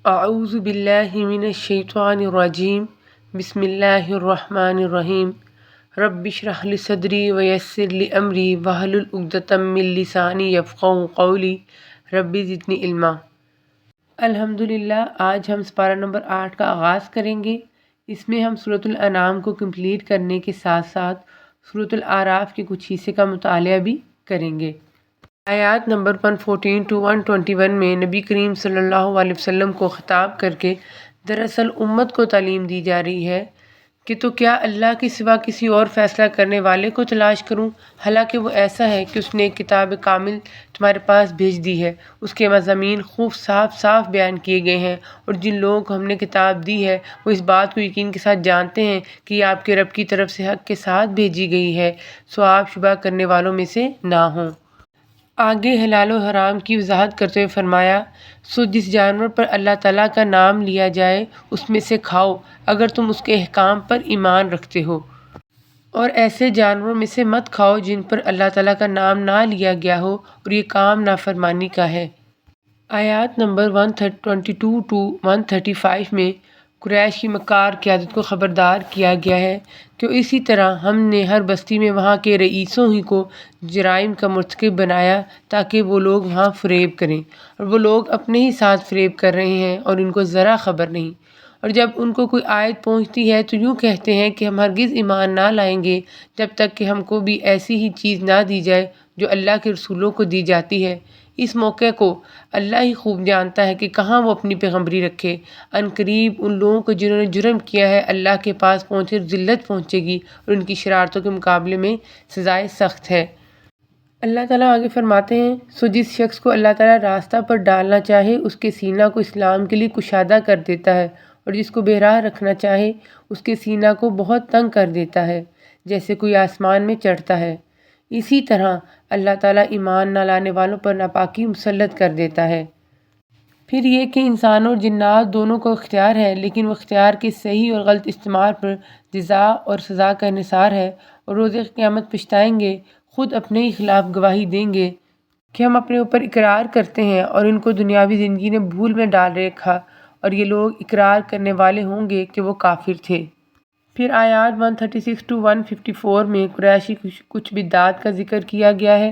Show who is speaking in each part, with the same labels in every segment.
Speaker 1: اعوذ باللہ من الشیطان الرجیم بسم اللہ الرحمن الرحیم رب اشرح لی صدری ویسر لی امری واحلل عقدۃ من لسانی یفقہوا قولی رب زدنی علما۔ الحمدللہ، آج ہم سپارہ نمبر 8 کا آغاز کریں گے۔ اس میں ہم سورۃ الانعام کو کمپلیٹ کرنے کے ساتھ ساتھ سورۃ الاعراف کے کچھ حصے کا مطالعہ بھی کریں گے۔ آیات نمبر 114 to 121 میں نبی کریم صلی اللہ علیہ وسلم کو خطاب کر کے دراصل امت کو تعلیم دی جا رہی ہے کہ تو کیا اللہ کے سوا کسی اور فیصلہ کرنے والے کو تلاش کروں، حالانکہ وہ ایسا ہے کہ اس نے ایک کتاب کامل تمہارے پاس بھیج دی ہے، اس کے مضامین خوب صاف صاف بیان کیے گئے ہیں، اور جن لوگوں کو ہم نے کتاب دی ہے وہ اس بات کو یقین کے ساتھ جانتے ہیں کہ یہ آپ کے رب کی طرف سے حق کے ساتھ بھیجی گئی ہے، سو آپ شبہ کرنے والوں میں سے نہ ہوں۔ آگے حلال و حرام کی وضاحت کرتے ہوئے فرمایا، سو جس جانور پر اللہ تعالیٰ کا نام لیا جائے اس میں سے کھاؤ اگر تم اس کے احکام پر ایمان رکھتے ہو، اور ایسے جانوروں میں سے مت کھاؤ جن پر اللہ تعالیٰ کا نام نہ لیا گیا ہو اور یہ کام نافرمانی کا ہے۔ آیات نمبر 122 to 135 میں قریش کی مکار قیادت کو خبردار کیا گیا ہے کہ اسی طرح ہم نے ہر بستی میں وہاں کے رئیسوں ہی کو جرائم کا مرتکب بنایا تاکہ وہ لوگ وہاں فریب کریں، اور وہ لوگ اپنے ہی ساتھ فریب کر رہے ہیں اور ان کو ذرا خبر نہیں، اور جب ان کو کوئی آیت پہنچتی ہے تو یوں کہتے ہیں کہ ہم ہرگز ایمان نہ لائیں گے جب تک کہ ہم کو بھی ایسی ہی چیز نہ دی جائے جو اللہ کے رسولوں کو دی جاتی ہے۔ اس موقع کو اللہ ہی خوب جانتا ہے کہ کہاں وہ اپنی پیغمبری رکھے۔ عنقریب ان لوگوں کو جنہوں نے جرم کیا ہے اللہ کے پاس پہنچے ذلت پہنچے گی، اور ان کی شرارتوں کے مقابلے میں سزائے سخت ہے۔ اللہ تعالیٰ آگے فرماتے ہیں، سو جس شخص کو اللہ تعالیٰ راستہ پر ڈالنا چاہے اس کے سینہ کو اسلام کے لیے کشادہ کر دیتا ہے، اور جس کو بہراہ رکھنا چاہے اس کے سینہ کو بہت تنگ کر دیتا ہے، جیسے کوئی آسمان میں چڑھتا ہے۔ اسی طرح اللہ تعالیٰ ایمان نہ لانے والوں پر ناپاکی مسلط کر دیتا ہے۔ پھر یہ کہ انسان اور جنات دونوں کو اختیار ہے، لیکن وہ اختیار کے صحیح اور غلط استعمال پر جزا اور سزا کا انحصار ہے، اور روز قیامت پچھتائیں گے، خود اپنے ہی خلاف گواہی دیں گے کہ ہم اپنے اوپر اقرار کرتے ہیں اور ان کو دنیاوی زندگی نے بھول میں ڈال رکھا، اور یہ لوگ اقرار کرنے والے ہوں گے کہ وہ کافر تھے۔ پھر آیات 136 to 154 میں قریشی کچھ بدعات کا ذکر کیا گیا ہے،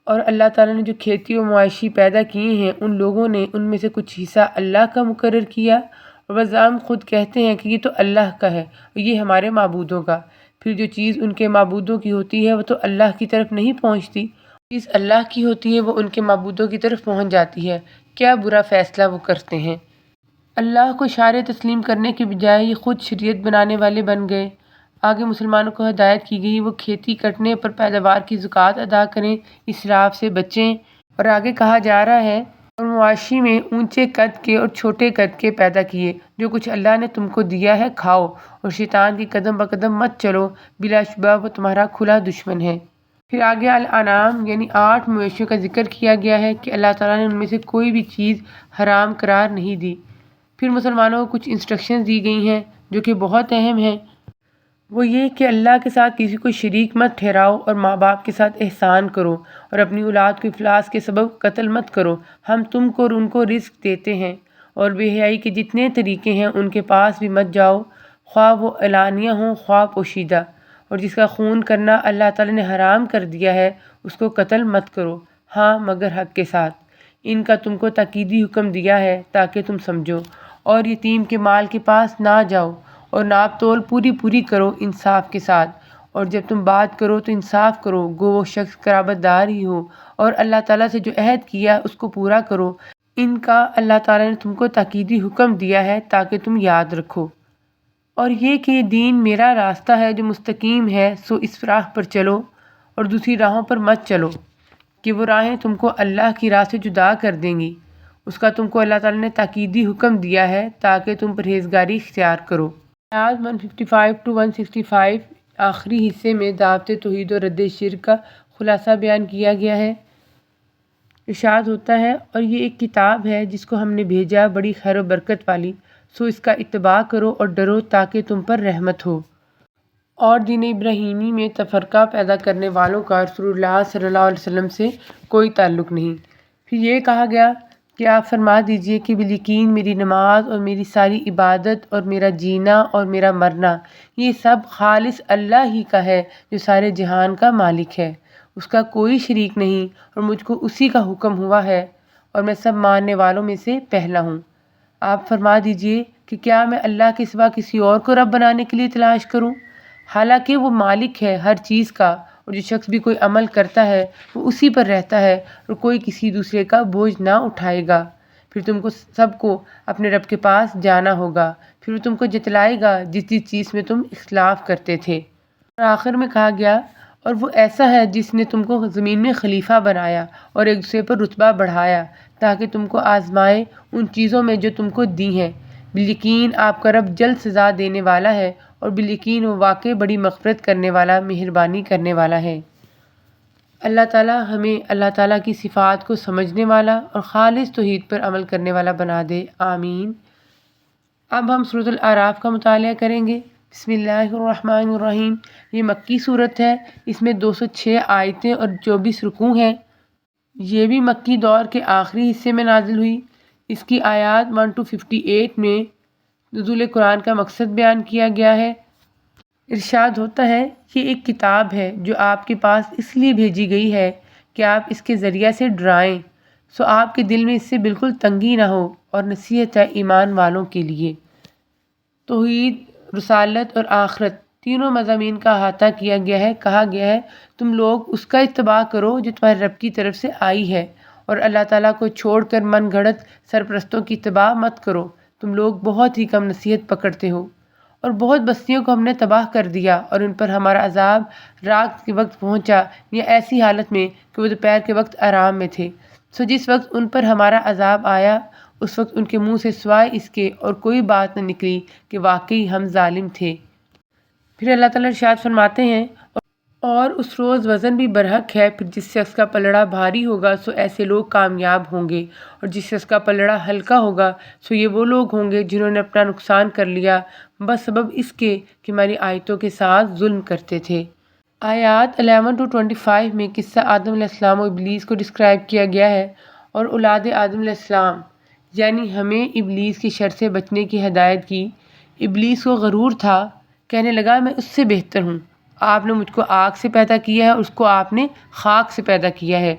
Speaker 1: اور اللہ تعالیٰ نے جو کھیتی و مواشی پیدا کیے ہیں ان لوگوں نے ان میں سے کچھ حصہ اللہ کا مقرر کیا، اور بظاہر خود کہتے ہیں کہ یہ تو اللہ کا ہے اور یہ ہمارے معبودوں کا۔ پھر جو چیز ان کے معبودوں کی ہوتی ہے وہ تو اللہ کی طرف نہیں پہنچتی، چیز اللہ کی ہوتی ہے وہ ان کے معبودوں کی طرف پہنچ جاتی ہے۔ کیا برا فیصلہ وہ کرتے ہیں۔ اللہ کو شارع تسلیم کرنے کے بجائے یہ خود شریعت بنانے والے بن گئے۔ آگے مسلمانوں کو ہدایت کی گئی وہ کھیتی کٹنے پر پیداوار کی زکوٰۃ ادا کریں، اسراف سے بچیں، اور آگے کہا جا رہا ہے، اور مواشی میں اونچے قد کے اور چھوٹے قد کے پیدا کیے، جو کچھ اللہ نے تم کو دیا ہے کھاؤ، اور شیطان کی قدم بقدم مت چلو، بلا شبہ وہ تمہارا کھلا دشمن ہے۔ پھر آگے الانعام یعنی 8 مویشیوں کا ذکر کیا گیا ہے کہ اللہ تعالیٰ نے ان میں سے کوئی بھی چیز حرام قرار نہیں دی۔ پھر مسلمانوں کو کچھ انسٹرکشنز دی گئی ہیں جو کہ بہت اہم ہیں، وہ یہ کہ اللہ کے ساتھ کسی کو شریک مت ٹھہراؤ، اور ماں باپ کے ساتھ احسان کرو، اور اپنی اولاد کو افلاس کے سبب قتل مت کرو، ہم تم کو اور ان کو رزق دیتے ہیں، اور بے حیائی کے جتنے طریقے ہیں ان کے پاس بھی مت جاؤ، خواہ وہ اعلانیہ ہوں خواہ پوشیدہ، اور جس کا خون کرنا اللہ تعالیٰ نے حرام کر دیا ہے اس کو قتل مت کرو، ہاں مگر حق کے ساتھ، ان کا تم کو تاکیدی حکم دیا ہے تاکہ تم سمجھو، اور یتیم کے مال کے پاس نہ جاؤ، اور ناپ تول پوری کرو انصاف کے ساتھ، اور جب تم بات کرو تو انصاف کرو، گو وہ شخص قرابت دار ہی ہو، اور اللہ تعالیٰ سے جو عہد کیا اس کو پورا کرو، ان کا اللہ تعالیٰ نے تم کو تاکیدی حکم دیا ہے تاکہ تم یاد رکھو، اور یہ کہ یہ دین میرا راستہ ہے جو مستقیم ہے، سو اس راہ پر چلو اور دوسری راہوں پر مت چلو کہ وہ راہیں تم کو اللہ کی راہ سے جدا کر دیں گی، اس کا تم کو اللہ تعالیٰ نے تاکیدی حکم دیا ہے تاکہ تم پرہیزگاری اختیار کرو۔ آیات 155 to 165 آخری حصے میں دعوت توحید و رد شرک کا خلاصہ بیان کیا گیا ہے۔ ارشاد ہوتا ہے، اور یہ ایک کتاب ہے جس کو ہم نے بھیجا بڑی خیر و برکت والی، سو اس کا اتباع کرو اور ڈرو تاکہ تم پر رحمت ہو۔ اور دین ابراہیمی میں تفرقہ پیدا کرنے والوں کا رسول اللہ صلی اللہ علیہ وسلم سے کوئی تعلق نہیں۔ پھر یہ کہا گیا کہ آپ فرما دیجئے کہ بالیقین میری نماز اور میری ساری عبادت اور میرا جینا اور میرا مرنا یہ سب خالص اللہ ہی کا ہے جو سارے جہان کا مالک ہے، اس کا کوئی شریک نہیں، اور مجھ کو اسی کا حکم ہوا ہے اور میں سب ماننے والوں میں سے پہلا ہوں۔ آپ فرما دیجئے کہ کیا میں اللہ کے سوا کسی اور کو رب بنانے کے لیے تلاش کروں، حالانکہ وہ مالک ہے ہر چیز کا، اور جو شخص بھی کوئی عمل کرتا ہے وہ اسی پر رہتا ہے اور کوئی کسی دوسرے کا بوجھ نہ اٹھائے گا۔ پھر تم کو سب کو اپنے رب کے پاس جانا ہوگا، پھر وہ تم کو جتلائے گا جس چیز میں تم اختلاف کرتے تھے۔ اور آخر میں کہا گیا اور وہ ایسا ہے جس نے تم کو زمین میں خلیفہ بنایا اور ایک دوسرے پر رتبہ بڑھایا تاکہ تم کو آزمائے ان چیزوں میں جو تم کو دی ہیں۔ بالیقین آپ کا رب جلد سزا دینے والا ہے، اور بالیقین وہ واقع بڑی مغفرت کرنے والا، مہربانی کرنے والا ہے۔ اللہ تعالیٰ ہمیں اللہ تعالیٰ کی صفات کو سمجھنے والا اور خالص توحید پر عمل کرنے والا بنا دے، آمین۔ اب ہم سورۃ الاعراف کا مطالعہ کریں گے۔ بسم اللہ الرحمن الرحیم۔ یہ مکی صورت ہے، اس میں 206 آیتیں اور 24 رکوع ہیں۔ یہ بھی مکی دور کے آخری حصے میں نازل ہوئی۔ اس کی آیات 1 to 58 میں نزول قرآن کا مقصد بیان کیا گیا ہے۔ ارشاد ہوتا ہے کہ ایک کتاب ہے جو آپ کے پاس اس لیے بھیجی گئی ہے کہ آپ اس کے ذریعہ سے ڈرائیں، سو آپ کے دل میں اس سے بالکل تنگی نہ ہو، اور نصیحت ہے ایمان والوں کے لیے۔ توحید، رسالت اور آخرت تینوں مضامین کا احاطہ کیا گیا ہے۔ کہا گیا ہے تم لوگ اس کا اتباع کرو جو تمہارے رب کی طرف سے آئی ہے، اور اللہ تعالیٰ کو چھوڑ کر من گھڑت سرپرستوں کی اتباع مت کرو، تم لوگ بہت ہی کم نصیحت پکڑتے ہو۔ اور بہت بستیوں کو ہم نے تباہ کر دیا اور ان پر ہمارا عذاب رات کے وقت پہنچا، یا ایسی حالت میں کہ وہ دوپہر کے وقت آرام میں تھے، سو جس وقت ان پر ہمارا عذاب آیا اس وقت ان کے منہ سے سوائے اس کے اور کوئی بات نہ نکلی کہ واقعی ہم ظالم تھے۔ پھر اللہ تعالیٰ ارشاد فرماتے ہیں اور اس روز وزن بھی برحق ہے، پھر جس شخص کا پلڑا بھاری ہوگا سو ایسے لوگ کامیاب ہوں گے، اور جس شخص کا پلڑا ہلکا ہوگا سو یہ وہ لوگ ہوں گے جنہوں نے اپنا نقصان کر لیا بس سبب اس کے کہ ہماری آیتوں کے ساتھ ظلم کرتے تھے۔ آیات 11 to 25 میں قصہ آدم علیہ السلام و ابلیس کو ڈسکرائب کیا گیا ہے، اور اولاد آدم علیہ السلام یعنی ہمیں ابلیس کی شر سے بچنے کی ہدایت کی۔ ابلیس کو غرور تھا، کہنے لگا میں اس سے بہتر ہوں، آپ نے مجھ کو آگ سے پیدا کیا ہے اور اس کو آپ نے خاک سے پیدا کیا ہے،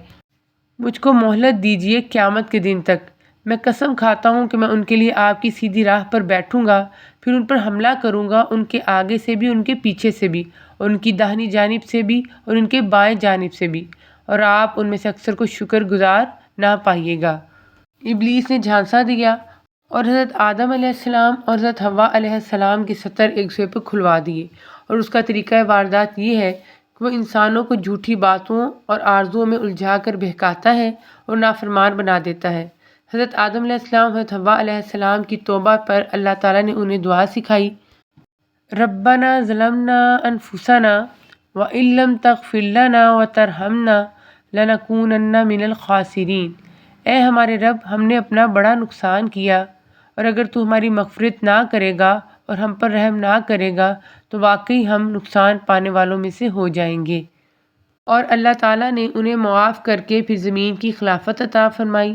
Speaker 1: مجھ کو مہلت دیجیے قیامت کے دن تک، میں قسم کھاتا ہوں کہ میں ان کے لیے آپ کی سیدھی راہ پر بیٹھوں گا، پھر ان پر حملہ کروں گا، ان کے آگے سے بھی، ان کے پیچھے سے بھی، اور ان کی داہنی جانب سے بھی اور ان کے بائیں جانب سے بھی، اور آپ ان میں سے اکثر کو شکر گزار نہ پائیے گا۔ ابلیس نے جھانسا دیا اور حضرت آدم علیہ السلام اور حضرت حوا علیہ السلام کے ستر ایک دوسرے پر کھلوا دیے، اور اس کا طریقہ واردات یہ ہے کہ وہ انسانوں کو جھوٹی باتوں اور آرزوؤں میں الجھا کر بہکاتا ہے اور نافرمان بنا دیتا ہے۔ حضرت آدم علیہ السلام، حضرت حوا علیہ السلام کی توبہ پر اللہ تعالیٰ نے انہیں دعا سکھائی، ربنا ظلمنا انفسنا وان لم تغفر لنا وترحمنا لنکونن من الخاسرین۔ اے ہمارے رب، ہم نے اپنا بڑا نقصان کیا، اور اگر تو ہماری مغفرت نہ کرے گا اور ہم پر رحم نہ کرے گا تو واقعی ہم نقصان پانے والوں میں سے ہو جائیں گے۔ اور اللہ تعالیٰ نے انہیں معاف کر کے پھر زمین کی خلافت عطا فرمائی،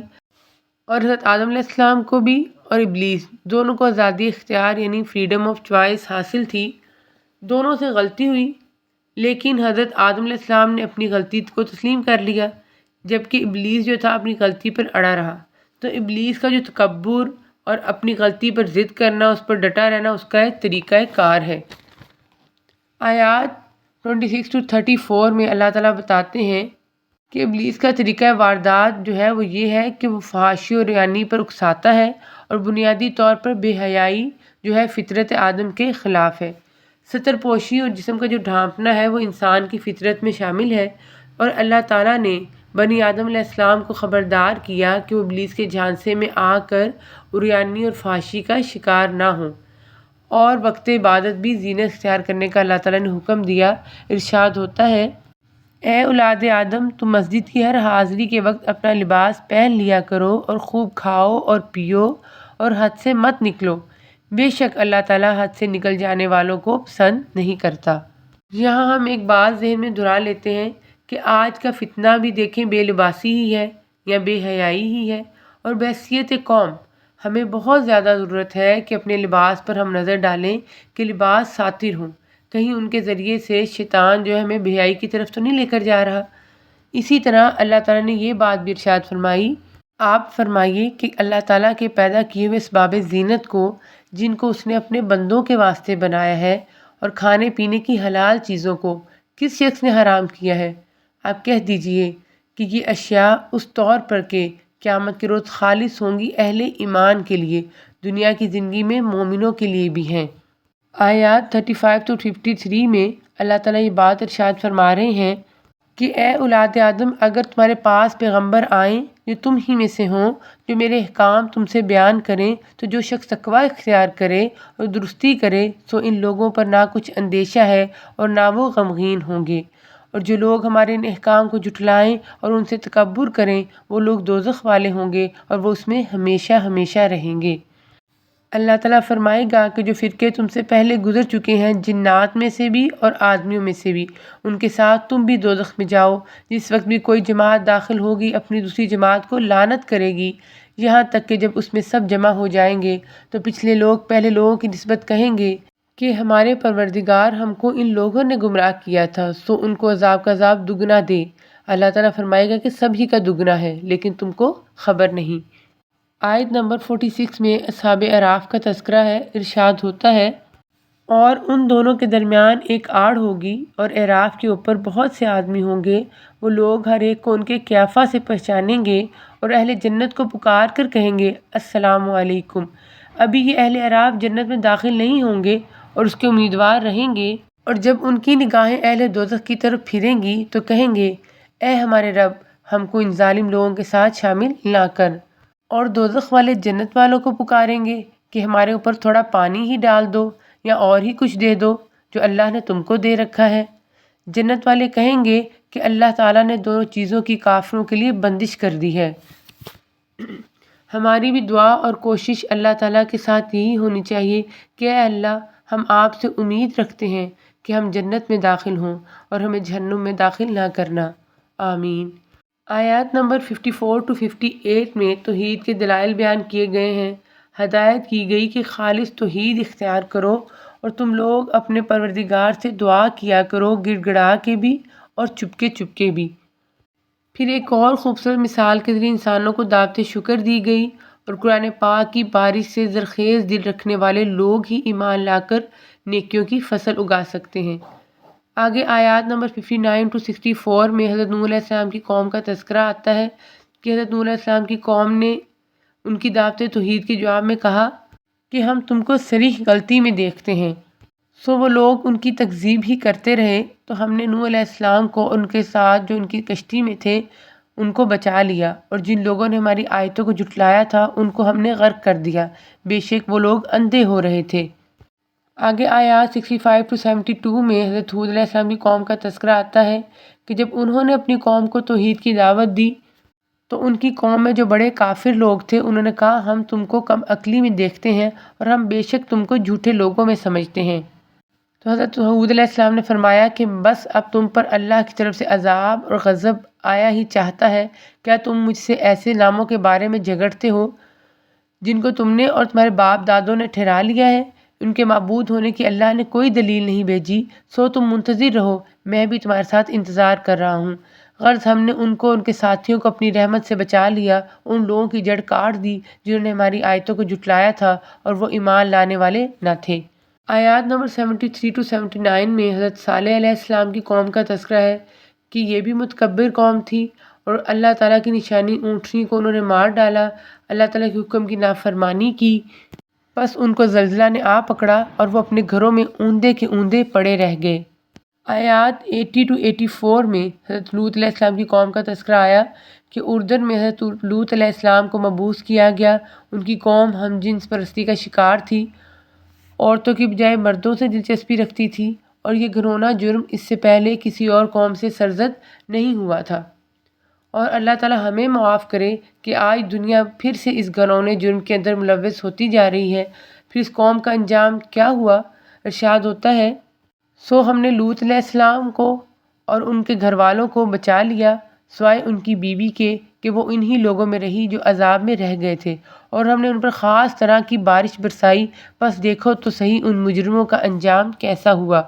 Speaker 1: اور حضرت آدم علیہ السلام کو بھی اور ابلیس دونوں کو آزادی اختیار یعنی فریڈم آف چوائس حاصل تھی۔ دونوں سے غلطی ہوئی، لیکن حضرت آدم علیہ السلام نے اپنی غلطی کو تسلیم کر لیا، جبکہ ابلیس جو تھا اپنی غلطی پر اڑا رہا۔ تو ابلیس کا جو تکبر اور اپنی غلطی پر ضد کرنا، اس پر ڈٹا رہنا، اس کا ایک طریقہ کار ہے۔ آیات 26 to 34 میں اللہ تعالیٰ بتاتے ہیں کہ ابلیس کا طریقہ واردات جو ہے وہ یہ ہے کہ وہ فحاشی اور ریانی پر اکساتا ہے، اور بنیادی طور پر بے حیائی جو ہے فطرت آدم کے خلاف ہے۔ ستر پوشی اور جسم کا جو ڈھانپنا ہے وہ انسان کی فطرت میں شامل ہے، اور اللہ تعالیٰ نے بنی آدم علیہ السلام کو خبردار کیا کہ وہ ابلیس کے جھانسے میں آ کر عریانی اور فحاشی کا شکار نہ ہوں، اور وقت عبادت بھی زینت اختیار کرنے کا اللہ تعالیٰ نے حکم دیا۔ ارشاد ہوتا ہے اے اولاد آدم، تم مسجد کی ہر حاضری کے وقت اپنا لباس پہن لیا کرو اور خوب کھاؤ اور پیو اور حد سے مت نکلو، بے شک اللہ تعالیٰ حد سے نکل جانے والوں کو پسند نہیں کرتا۔ یہاں ہم ایک بات ذہن میں دہرا لیتے ہیں کہ آج کا فتنہ بھی دیکھیں بے لباسی ہی ہے یا بے حیائی ہی ہے، اور بحیثیت قوم ہمیں بہت زیادہ ضرورت ہے کہ اپنے لباس پر ہم نظر ڈالیں کہ لباس ساتر ہوں، کہیں ان کے ذریعے سے شیطان جو ہے ہمیں بے حیائی کی طرف تو نہیں لے کر جا رہا۔ اسی طرح اللہ تعالیٰ نے یہ بات بھی ارشاد فرمائی، آپ فرمائیے کہ اللہ تعالیٰ کے پیدا کیے ہوئے اسباب زینت کو، جن کو اس نے اپنے بندوں کے واسطے بنایا ہے، اور کھانے پینے کی حلال چیزوں کو کس شخص نے حرام کیا ہے؟ آپ کہہ دیجئے کہ یہ اشیاء اس طور پر کہ قیامت کے روز خالص ہوں گی اہل ایمان کے لیے، دنیا کی زندگی میں مومنوں کے لیے بھی ہیں۔ آیات 35 to 53 میں اللہ تعالیٰ یہ بات ارشاد فرما رہے ہیں کہ اے اولاد آدم، اگر تمہارے پاس پیغمبر آئیں جو تم ہی میں سے ہوں، جو میرے احکام تم سے بیان کریں، تو جو شخص تقوی اختیار کرے اور درستی کرے سو ان لوگوں پر نہ کچھ اندیشہ ہے اور نہ وہ غمگین ہوں گے، اور جو لوگ ہمارے ان احکام کو جھٹلائیں اور ان سے تکبر کریں وہ لوگ دوزخ والے ہوں گے اور وہ اس میں ہمیشہ ہمیشہ رہیں گے۔ اللہ تعالیٰ فرمائے گا کہ جو فرقے تم سے پہلے گزر چکے ہیں، جنات میں سے بھی اور آدمیوں میں سے بھی، ان کے ساتھ تم بھی دوزخ میں جاؤ۔ جس وقت بھی کوئی جماعت داخل ہوگی اپنی دوسری جماعت کو لعنت کرے گی، یہاں تک کہ جب اس میں سب جمع ہو جائیں گے تو پچھلے لوگ پہلے لوگوں کی نسبت کہیں گے کہ ہمارے پروردگار ہم کو ان لوگوں نے گمراہ کیا تھا، سو ان کو عذاب کا عذاب دگنا دے۔ اللہ تعالیٰ فرمائے گا کہ سبھی کا دگنا ہے لیکن تم کو خبر نہیں۔ آیت نمبر 46 میں اصحاب اعراف کا تذکرہ ہے، ارشاد ہوتا ہے، اور ان دونوں کے درمیان ایک آڑ ہوگی اور اعراف کے اوپر بہت سے آدمی ہوں گے، وہ لوگ ہر ایک کو ان کے قیافہ سے پہچانیں گے اور اہل جنت کو پکار کر کہیں گے السلام علیکم۔ ابھی یہ اہل اعراف جنت میں داخل نہیں ہوں گے اور اس کے امیدوار رہیں گے، اور جب ان کی نگاہیں اہل دوزخ کی طرف پھریں گی تو کہیں گے اے ہمارے رب، ہم کو ان ظالم لوگوں کے ساتھ شامل نہ کر، اور دوزخ والے جنت والوں کو پکاریں گے کہ ہمارے اوپر تھوڑا پانی ہی ڈال دو یا اور ہی کچھ دے دو جو اللہ نے تم کو دے رکھا ہے۔ جنت والے کہیں گے کہ اللہ تعالیٰ نے دونوں چیزوں کی کافروں کے لیے بندش کر دی ہے۔ ہماری بھی دعا اور کوشش اللہ تعالیٰ کے ساتھ یہی ہونی چاہیے کہ اے اللہ، ہم آپ سے امید رکھتے ہیں کہ ہم جنت میں داخل ہوں اور ہمیں جہنم میں داخل نہ کرنا، آمین۔ آیات نمبر 54 to 58 میں توحید کے دلائل بیان کیے گئے ہیں، ہدایت کی گئی کہ خالص توحید اختیار کرو اور تم لوگ اپنے پروردگار سے دعا کیا کرو، گڑ گڑا کے بھی اور چپکے چپکے بھی۔ پھر ایک اور خوبصورت مثال کے ذریعے انسانوں کو دعوت شکر دی گئی، اور قرآن پاک کی بارش سے زرخیز دل رکھنے والے لوگ ہی ایمان لا کر نیکیوں کی فصل اگا سکتے ہیں۔ آگے آیات نمبر 59 to 64 میں حضرت نوح علیہ السلام کی قوم کا تذکرہ آتا ہے کہ حضرت نوح علیہ السلام کی قوم نے ان کی دعوت توحید کے جواب میں کہا کہ ہم تم کو صریح غلطی میں دیکھتے ہیں، سو وہ لوگ ان کی تکذیب ہی کرتے رہے، تو ہم نے نوح علیہ السلام کو اور ان کے ساتھ جو ان کی کشتی میں تھے ان کو بچا لیا، اور جن لوگوں نے ہماری آیتوں کو جھٹلایا تھا ان کو ہم نے غرق کر دیا، بے شک وہ لوگ اندھے ہو رہے تھے۔ آگے آیات 65 to 72 میں حضرت ہود علیہ السلام کی قوم کا تذکرہ آتا ہے کہ جب انہوں نے اپنی قوم کو توحید کی دعوت دی تو ان کی قوم میں جو بڑے کافر لوگ تھے انہوں نے کہا ہم تم کو کم عقلی میں دیکھتے ہیں اور ہم بے شک تم کو جھوٹے لوگوں میں سمجھتے ہیں۔ تو حضرت ہود علیہ السلام نے فرمایا کہ بس اب تم پر اللہ کی طرف سے عذاب اور غضب آیا ہی چاہتا ہے، کیا تم مجھ سے ایسے ناموں کے بارے میں جھگڑتے ہو جن کو تم نے اور تمہارے باپ دادوں نے ٹھہرا لیا ہے؟ ان کے معبود ہونے کی اللہ نے کوئی دلیل نہیں بھیجی، سو تم منتظر رہو، میں بھی تمہارے ساتھ انتظار کر رہا ہوں۔ غرض ہم نے ان کو ان کے ساتھیوں کو اپنی رحمت سے بچا لیا، ان لوگوں کی جڑ کاٹ دی جنہوں نے ہماری آیتوں کو جھٹلایا تھا اور وہ ایمان لانے والے نہ تھے۔ آیات نمبر 73 to 79 میں حضرت صالح علیہ السلام کی قوم کا تذکرہ ہے کہ یہ بھی متکبر قوم تھی اور اللہ تعالیٰ کی نشانی اونٹنی کو انہوں نے مار ڈالا، اللہ تعالیٰ کے حکم کی نافرمانی کی، بس ان کو زلزلہ نے آ پکڑا اور وہ اپنے گھروں میں اوندے کے اوندے پڑے رہ گئے۔ آیات 80 to 84 میں حضرت لوط علیہ السلام کی قوم کا تذکرہ آیا کہ اردن میں حضرت لوط علیہ السلام کو مبعوث کیا گیا، ان کی قوم ہم جنس پرستی کا شکار تھی، عورتوں کی بجائے مردوں سے دلچسپی رکھتی تھی، اور یہ گھنونا جرم اس سے پہلے کسی اور قوم سے سرزد نہیں ہوا تھا۔ اور اللہ تعالیٰ ہمیں معاف کرے کہ آج دنیا پھر سے اس گھنونے جرم کے اندر ملوث ہوتی جا رہی ہے۔ پھر اس قوم کا انجام کیا ہوا؟ ارشاد ہوتا ہے، سو ہم نے لوط علیہ السلام کو اور ان کے گھر والوں کو بچا لیا سوائے ان کی بیوی کے کہ وہ انہی لوگوں میں رہی جو عذاب میں رہ گئے تھے، اور ہم نے ان پر خاص طرح کی بارش برسائی، بس دیکھو تو صحیح ان مجرموں کا انجام کیسا ہوا۔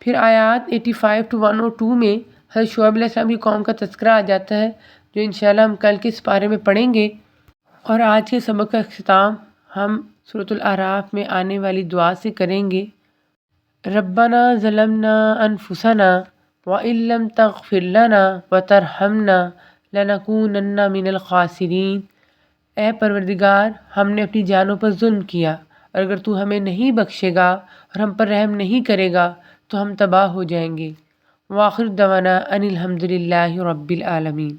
Speaker 1: پھر آیات 85 to 102 میں حضرت شعیب علیہ السلام کی قوم کا تذکرہ آ جاتا ہے، جو انشاءاللہ ہم کل کے اس پارے میں پڑھیں گے۔ اور آج کے سبق کا اختتام ہم سورۃ الاعراف میں آنے والی دعا سے کریں گے۔ ربنا ظلمنا انفسنا وان لم تغفر لنا وترحمنا لنکونن من الخاسرین۔ اے پروردگار، ہم نے اپنی جانوں پر ظلم کیا، اور اگر تو ہمیں نہیں بخشے گا اور ہم پر رحم نہیں کرے گا تو ہم تباہ ہو جائیں گے۔ وآخر دعوانا ان الحمد للہ رب العالمین۔